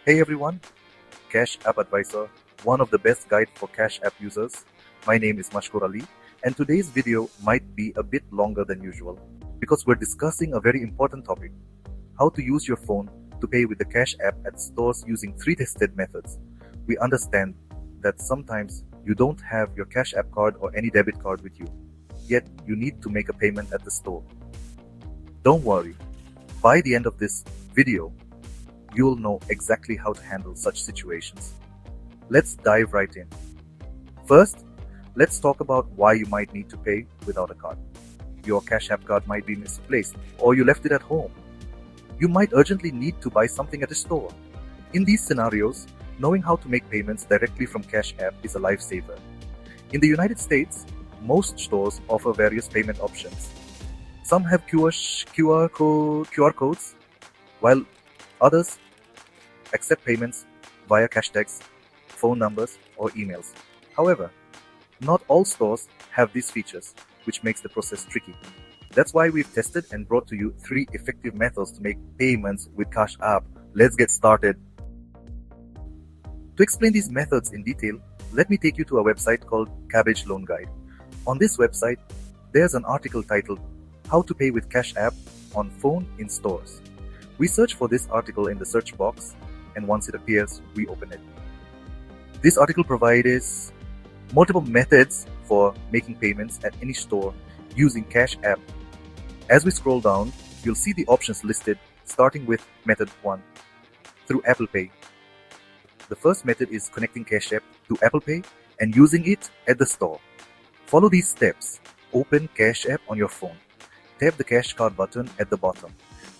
Hey everyone, Cash App Advisor, one of the best guide for Cash App users. My name is Mashkur Ali, and today's video might be a bit longer than usual because we're discussing a very important topic: how to use your phone to pay with the Cash App at stores using 3 tested methods. We understand that sometimes you don't have your Cash App card or any debit card with you, yet you need to make a payment at the store. Don't worry, by the end of this video, you'll know exactly how to handle such situations. Let's dive right in. First, let's talk about why you might need to pay without a card. Your Cash App card might be misplaced, or you left it at home. You might urgently need to buy something at a store. In these scenarios, knowing how to make payments directly from Cash App is a lifesaver. In the United States, most stores offer various payment options. Some have QR codes, while others accept payments via cash tags, phone numbers, or emails. However, not all stores have these features, which makes the process tricky. That's why we've tested and brought to you 3 effective methods to make payments with Cash App. Let's get started. To explain these methods in detail, let me take you to a website called Cabbage Loan Guide. On this website, there's an article titled How to Pay with Cash App on Phone in Stores. We search for this article in the search box, and once it appears, we open it. This article provides multiple methods for making payments at any store using Cash App. As we scroll down, you'll see the options listed, starting with Method 1, through Apple Pay. The first method is connecting Cash App to Apple Pay and using it at the store. Follow these steps. Open Cash App on your phone. Tap the Cash Card button at the bottom.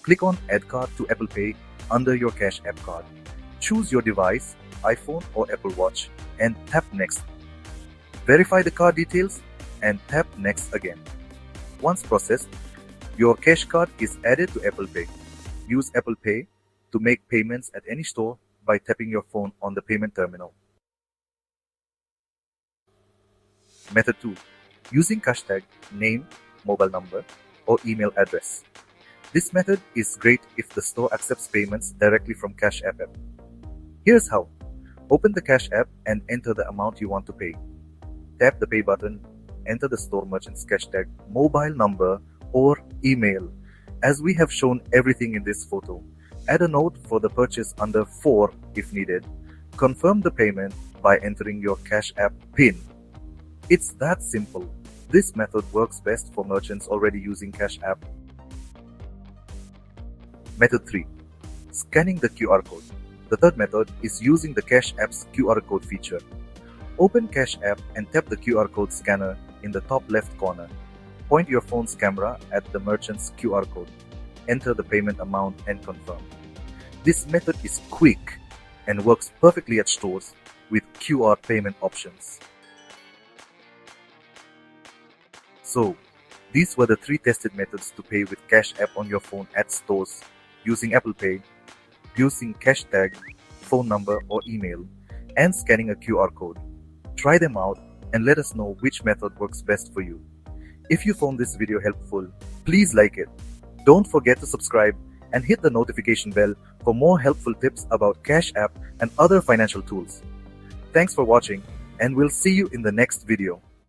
Click on Add Card to Apple Pay under your Cash App card. Choose your device, iPhone or Apple Watch, and tap Next. Verify the card details and tap Next again. Once processed, your Cash Card is added to Apple Pay. Use Apple Pay to make payments at any store by tapping your phone on the payment terminal. Method 2. Using hashtag name, mobile number, or email address. This method is great if the store accepts payments directly from Cash App. Here's how. Open the Cash App and enter the amount you want to pay. Tap the Pay button, enter the store merchant's cash tag, mobile number, or email. As we have shown everything in this photo, add a note for the purchase under 4 if needed. Confirm the payment by entering your Cash App PIN. It's that simple. This method works best for merchants already using Cash App. Method 3. Scanning the QR code. The third method is using the Cash App's QR code feature. Open Cash App and tap the QR code scanner in the top left corner. Point your phone's camera at the merchant's QR code. Enter the payment amount and confirm. This method is quick and works perfectly at stores with QR payment options. So, these were the 3 tested methods to pay with Cash App on your phone at stores using Apple Pay, using cash tag, phone number or email, and scanning a QR code. Try them out and let us know which method works best for you. If you found this video helpful, please like it. Don't forget to subscribe and hit the notification bell for more helpful tips about Cash App and other financial tools. Thanks for watching, and we'll see you in the next video.